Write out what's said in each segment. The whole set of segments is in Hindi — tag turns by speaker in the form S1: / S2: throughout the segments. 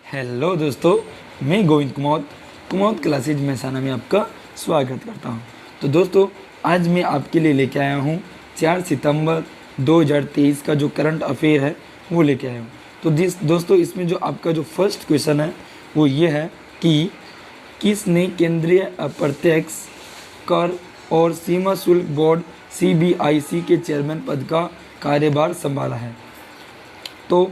S1: हेलो दोस्तों, मैं गोविंद कुमार क्लासेज महसाना में आपका स्वागत करता हूं। तो दोस्तों, आज मैं आपके लिए लेके आया हूं 4 सितंबर 2023 का जो करंट अफेयर है वो लेके आया हूं। तो दोस्तों, इसमें जो आपका जो फर्स्ट क्वेश्चन है वो ये है कि किसने केंद्रीय अप्रत्यक्ष कर और सीमा शुल्क बोर्ड CBIC के चेयरमैन पद का कार्यभार संभाला है। तो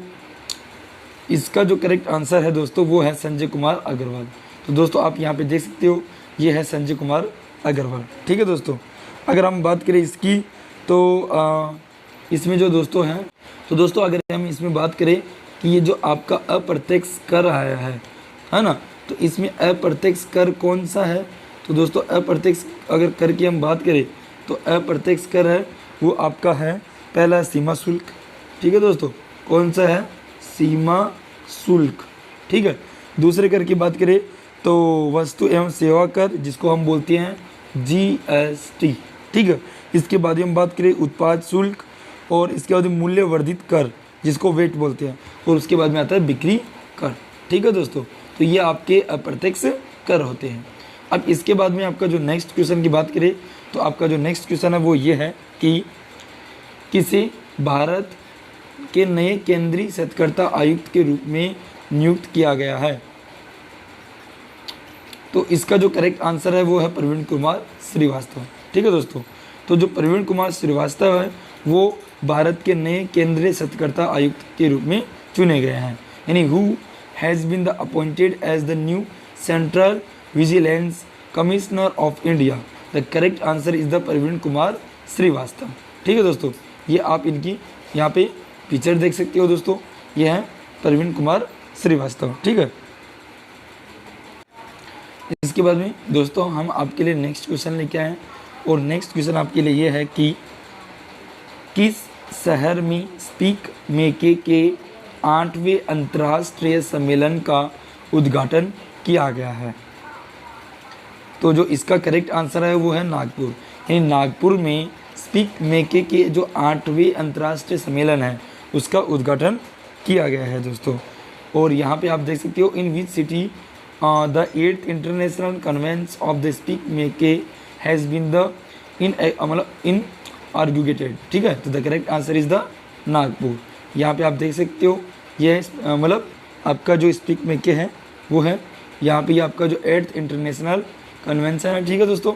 S1: इसका जो करेक्ट आंसर है दोस्तों वो है संजय कुमार अग्रवाल। तो दोस्तों, आप यहाँ पे देख सकते हो, ये है संजय कुमार अग्रवाल। ठीक है दोस्तों, अगर हम बात करें इसकी तो इसमें जो दोस्तों हैं, तो दोस्तों अगर हम इसमें बात करें कि ये जो आपका अप्रत्यक्ष कर आया है ना, तो इसमें अप्रत्यक्ष कर कौन सा है? तो दोस्तों, अप्रत्यक्ष अगर कर की हम बात करें तो अप्रत्यक्ष कर है वो आपका है पहला सीमा शुल्क। ठीक है दोस्तों, कौन सा है? सीमा शुल्क। ठीक है। दूसरे कर की बात करें तो वस्तु एवं सेवा कर, जिसको हम बोलते हैं GST। ठीक है। इसके बाद हम बात करें उत्पाद शुल्क, और इसके बाद मूल्य वर्धित कर, जिसको वेट बोलते हैं, और उसके बाद में आता है बिक्री कर। ठीक है दोस्तों, तो ये आपके अप्रत्यक्ष कर होते हैं। अब इसके बाद में आपका जो नेक्स्ट क्वेश्चन की बात करें तो आपका जो नेक्स्ट क्वेश्चन है वो ये है कि किसे भारत के नए केंद्रीय सत्कर्ता आयुक्त के रूप में नियुक्त किया गया है? तो इसका जो करेक्ट आंसर है वो है प्रवीण कुमार श्रीवास्तव। ठीक है दोस्तों, तो जो प्रवीण कुमार श्रीवास्तव है वो भारत के नए केंद्रीय सत्कर्ता आयुक्त के रूप में चुने गए हैं, यानी who has been the appointed as the new central vigilance commissioner of India. The correct answer is the Praveen Kumar Srivastava. ठीक है दोस्तों, ये आप इनकी यहाँ पे पिक्चर देख सकते हो दोस्तों, ये है प्रवीण कुमार श्रीवास्तव। ठीक है। इसके बाद में दोस्तों हम आपके लिए नेक्स्ट क्वेश्चन लेके आए हैं, और नेक्स्ट क्वेश्चन आपके लिए ये है कि किस शहर में स्पीक मेके के 8वें अंतर्राष्ट्रीय सम्मेलन का उद्घाटन किया गया है? तो जो इसका करेक्ट आंसर है वो है नागपुर। यानी नागपुर में स्पीक मेके के जो 8वें अंतर्राष्ट्रीय सम्मेलन है उसका उद्घाटन किया गया है दोस्तों। और यहाँ पे आप देख सकते हो, in which city the 8th international conference of the speak make has been the inaugurated. ठीक है, तो the correct answer is the Nagpur. यहाँ पे आप देख सकते हो, ये मतलब आपका जो स्पीक मेके है वो है यहाँ पे आपका जो 8th इंटरनेशनल कन्वेंशन है। ठीक है दोस्तों,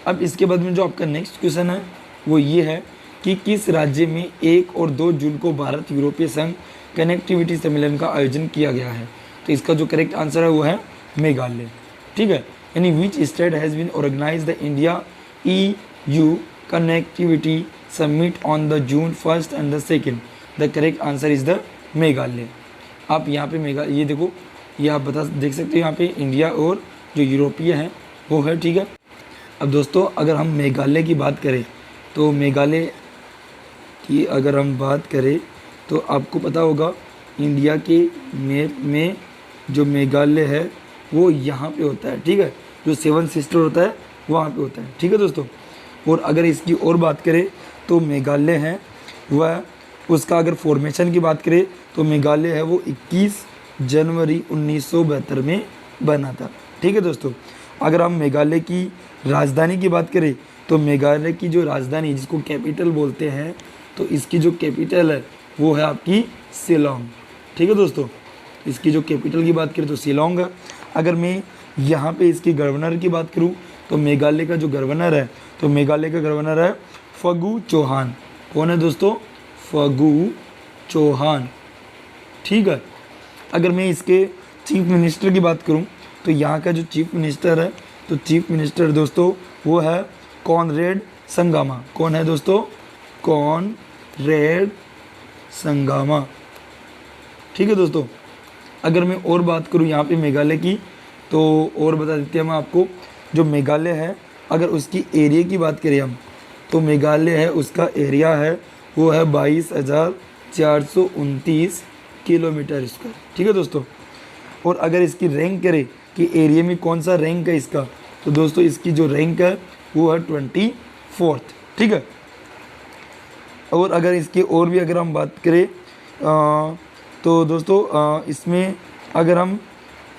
S1: अब इसके बाद में जो आपका नेक्स्ट क्वेश्चन है वो ये है कि किस राज्य में 1 और 2 जून को भारत यूरोपीय संघ कनेक्टिविटी सम्मेलन का आयोजन किया गया है? तो इसका जो करेक्ट आंसर है वो है मेघालय। ठीक है, यानी which state has been organise the India EU connectivity summit on the June 1st and the 2nd? The correct answer is the Meghalaya. आप यहाँ पे मेघालय, ये देखो, ये आप देख सकते हो, यहाँ पे इंडिया और जो यूरोपीय है वो है। ठीक है। अब दोस्तों, अगर हम मेघालय की बात करें तो मेघालय की अगर हम बात करें तो आपको पता होगा इंडिया के मैप में जो मेघालय है वो यहाँ पे होता है। ठीक है, जो 7 सिस्टर होता है वहाँ पे होता है। ठीक है दोस्तों, और अगर इसकी और बात करें तो मेघालय है वह, उसका अगर फॉर्मेशन की बात करें तो मेघालय है वो 21 जनवरी 1972 में बना था। ठीक है दोस्तों, अगर हम मेघालय की राजधानी की बात करें तो मेघालय की जो राजधानी जिसको कैपिटल बोलते हैं, तो इसकी जो कैपिटल है वो है आपकी शिलोंग। ठीक है दोस्तों, इसकी जो कैपिटल की बात करें तो शिलोंग है। अगर मैं यहाँ पे इसकी गवर्नर की बात करूँ तो मेघालय का जो गवर्नर है, तो मेघालय का गवर्नर है फगू चौहान। कौन है दोस्तों? फगू चौहान। ठीक है। अगर मैं इसके चीफ मिनिस्टर की बात करूं तो यहाँ का जो चीफ मिनिस्टर है, तो चीफ मिनिस्टर दोस्तों वो है कॉनरेड संगमा। कौन है दोस्तों? कॉनरेड संगमा। ठीक है दोस्तों, अगर मैं और बात करूं यहाँ पे मेघालय की तो और बता देते हैं हम आपको, जो मेघालय है अगर उसकी एरिया की बात करें हम, तो मेघालय है उसका एरिया है वो है 22,429 किलोमीटर स्क्वायर। ठीक है दोस्तों, और अगर इसकी रैंक करें कि एरिया में कौन सा रैंक है इसका, तो दोस्तों इसकी जो रैंक है वो है 24th। ठीक है। और अगर इसकी और भी अगर हम बात करें तो दोस्तों इसमें अगर हम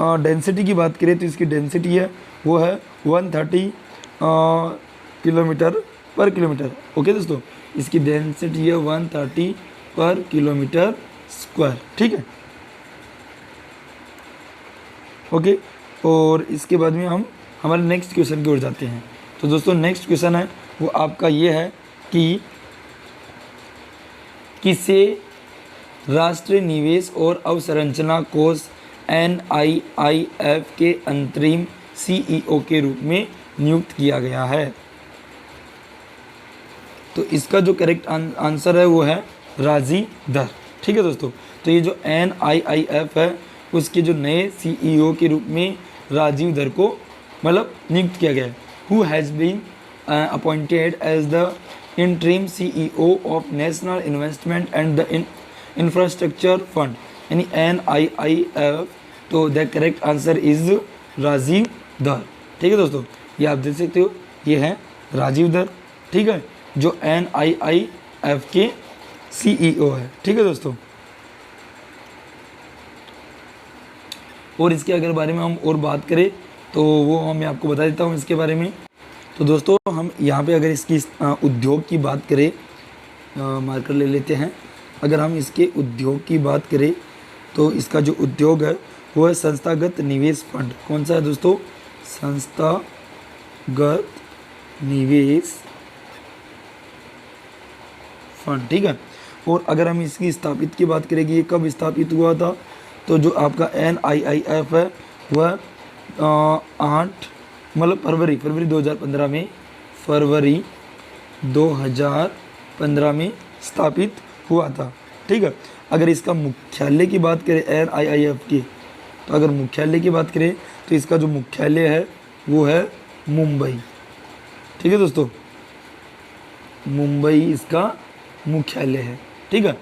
S1: डेंसिटी की बात करें तो इसकी डेंसिटी है वो है 130 किलोमीटर पर किलोमीटर। ओके दोस्तों, इसकी डेंसिटी है 130 पर किलोमीटर स्क्वायर। ठीक है, ओके। और इसके बाद में हम हमारे नेक्स्ट क्वेश्चन की ओर जाते हैं। तो दोस्तों नेक्स्ट क्वेश्चन है वो आपका ये है कि किसे राष्ट्रीय निवेश और अवसंरचना कोष NIIF के अंतरिम CEO के रूप में नियुक्त किया गया है? तो इसका जो करेक्ट आंसर है वो है राजीव धर। ठीक है दोस्तों, तो ये जो NIIF है उसके जो नए CEO के रूप में राजीव धर को मतलब नियुक्त किया गया है। Who has been appointed as the interim CEO of national investment and the infrastructure fund यानी NIIF। तो the correct answer is Rajeev Dhar. ठीक है दोस्तों, ये आप देख सकते हो, ये है राजीव धर। ठीक है, जो NIIF के CEO है। ठीक है दोस्तों, और इसके अगर बारे में हम और बात करें तो वो मैं आपको बता देता हूँ इसके बारे में। तो दोस्तों हम यहाँ पे अगर इसकी उद्योग की बात करें, मार्कर ले लेते हैं। अगर हम इसके उद्योग की बात करें तो इसका जो उद्योग है वो है संस्थागत निवेश फंड। कौन सा है दोस्तों? संस्थागत निवेश फंड। ठीक है, और अगर हम इसकी स्थापित की बात करें कि ये कब स्थापित हुआ था, तो जो आपका NIIF है वह 8 मतलब फरवरी 2015 में फरवरी 2015 में स्थापित हुआ था। ठीक है, अगर इसका मुख्यालय की बात करें NIIF की, तो अगर मुख्यालय की बात करें तो इसका जो मुख्यालय है वो है मुंबई। ठीक है दोस्तों, मुंबई इसका मुख्यालय है। ठीक है,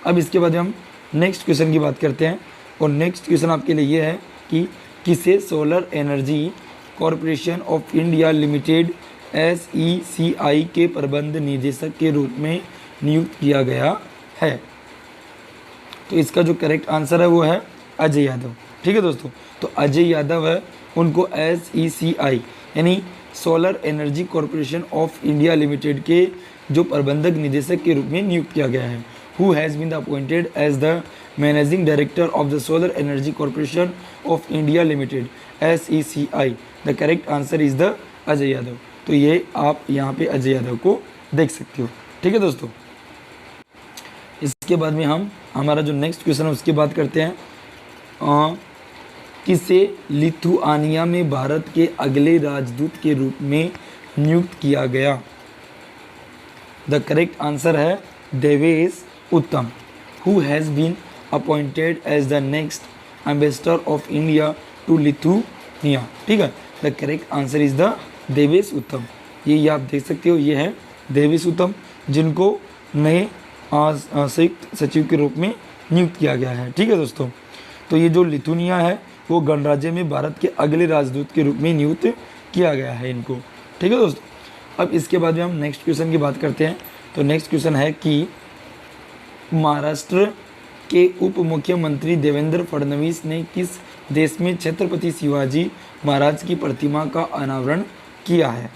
S1: अब इसके बाद हम नेक्स्ट क्वेश्चन की बात करते हैं। और नेक्स्ट क्वेश्चन आपके लिए ये है कि किसे solar energy corporation of India limited SECI के प्रबंध निदेशक के रूप में नियुक्त किया गया है? तो इसका जो करेक्ट आंसर है वो है अजय यादव। ठीक है दोस्तों, तो अजय यादव है, उनको SECI यानी solar energy corporation of India limited के जो प्रबंधक निदेशक के रूप में नियुक्त किया गया है। Who has been appointed as the managing director of the solar energy corporation of India limited SECI? The correct answer is the Ajay Yadav. तो ये आप यहाँ पे अजय यादव को देख सकते हो। ठीक है दोस्तों, इसके बाद में हम हमारा जो नेक्स्ट क्वेश्चन है उसकी बात करते हैं। किसे लिथुआनिया में भारत के अगले राजदूत के रूप में नियुक्त किया गया? द करेक्ट आंसर है Devesh Uttam. Who has been appointed as the next ambassador of India to Lithuania? ठीक है, the correct answer is the Devesh Uttam. ये आप देख सकते हो, ये है देवेश उत्तम, जिनको नए संयुक्त सचिव के रूप में नियुक्त किया गया है। ठीक है दोस्तों, तो ये जो लिथुआनिया है वो गणराज्य में भारत के अगले राजदूत के रूप में नियुक्त किया गया है इनको। ठीक है दोस्तों, अब इसके बाद में हम नेक्स्ट क्वेश्चन की बात करते हैं। तो नेक्स्ट क्वेश्चन है कि महाराष्ट्र के उप मुख्यमंत्री देवेंद्र फडणवीस ने किस देश में छत्रपति शिवाजी महाराज की प्रतिमा का अनावरण किया है?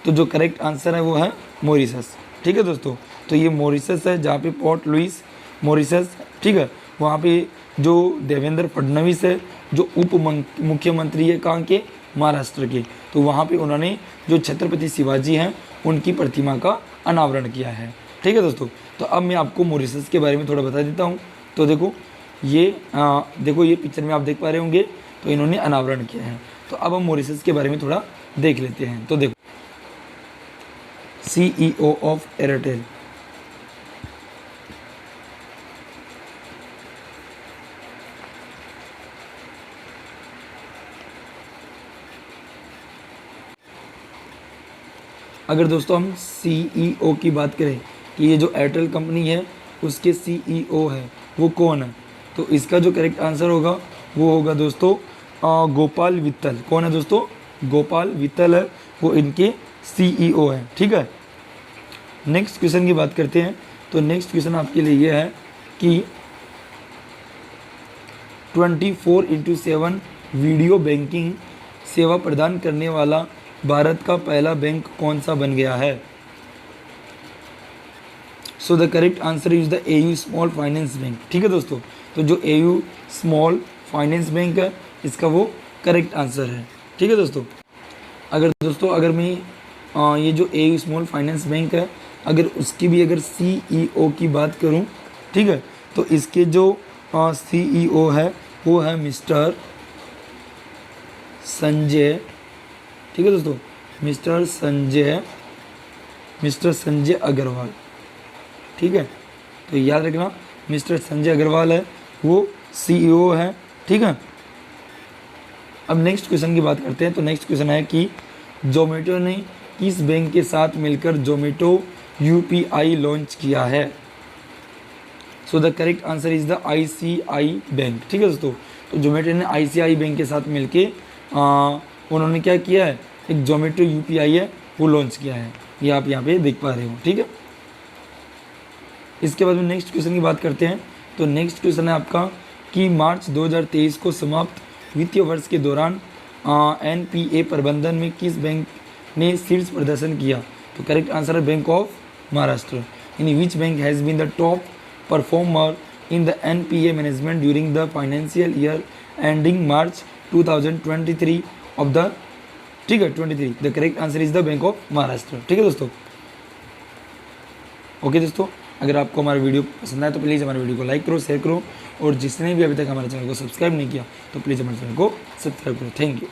S1: तो जो करेक्ट आंसर है वो है मॉरिशस। ठीक है दोस्तों, तो ये मॉरिशस है, जहाँ पे पोर्ट लुइस मॉरिशस। ठीक है, वहाँ पे जो देवेंद्र फडणवीस है जो उप मुख्यमंत्री है कहाँ के? महाराष्ट्र के। तो वहाँ पे उन्होंने जो छत्रपति शिवाजी हैं उनकी प्रतिमा का अनावरण किया है। ठीक है दोस्तों, तो अब मैं आपको मॉरिशस के बारे में थोड़ा बता देता हूँ। तो देखो ये पिक्चर में आप देख पा रहे होंगे, तो इन्होंने अनावरण किया है। तो अब हम मॉरिशस के बारे में थोड़ा देख लेते हैं। तो देखो, CEO ऑफ एयरटेल, अगर दोस्तों हम CEO की बात करें कि ये जो एयरटेल कंपनी है उसके CEO है वो कौन है, तो इसका जो करेक्ट आंसर होगा वो होगा दोस्तों गोपाल वित्तल। कौन है दोस्तों? गोपाल वित्तल है, वो इनके CEO है। ठीक है, नेक्स्ट क्वेश्चन की बात करते हैं। तो नेक्स्ट क्वेश्चन आपके लिए ये है कि 24/7 वीडियो बैंकिंग सेवा प्रदान करने वाला भारत का पहला बैंक कौन सा बन गया है? So the correct answer is the AU small finance bank. ठीक है दोस्तों, तो जो AU स्मॉल फाइनेंस बैंक है इसका वो करेक्ट आंसर है। ठीक है दोस्तों, अगर मैं ये जो AU स्मॉल फाइनेंस बैंक है अगर उसकी भी अगर CEO की बात करूं, ठीक है, तो इसके जो CEO है वो है मिस्टर संजय। ठीक है दोस्तों, मिस्टर संजय अग्रवाल। ठीक है, तो याद रखना मिस्टर संजय अग्रवाल है वो CEO है। ठीक है, अब नेक्स्ट क्वेश्चन की बात करते हैं। तो नेक्स्ट क्वेश्चन है कि जोमेटो ने किस बैंक के साथ मिलकर जोमेटो UPI लॉन्च किया है? So the correct answer is the ICI bank. ठीक है दोस्तों, तो जोमेटो ने ICI बैंक के साथ मिलके उन्होंने क्या किया है, एक जोमेटो UPI है वो लॉन्च किया है, ये आप यहाँ पे देख पा रहे हो। ठीक है, इसके बाद में नेक्स्ट क्वेश्चन की बात करते हैं। तो नेक्स्ट क्वेश्चन है आपका कि मार्च 2023 को समाप्त वित्तीय वर्ष के दौरान NPA प्रबंधन में किस बैंक ने शीर्ष प्रदर्शन किया? तो करेक्ट आंसर है bank of Maharashtra. In which bank has been the top performer in the NPA management during the financial year ending March 2023 of the, ठीक है, 23। The correct answer is the bank of Maharashtra. ठीक है दोस्तों, ओके दोस्तों, अगर आपको हमारा वीडियो पसंद आए तो प्लीज़ हमारे वीडियो को लाइक करो, शेयर करो, और जिसने भी अभी तक हमारे चैनल को सब्सक्राइब नहीं किया तो प्लीज़ हमारे चैनल को सब्सक्राइब करो। Thank you.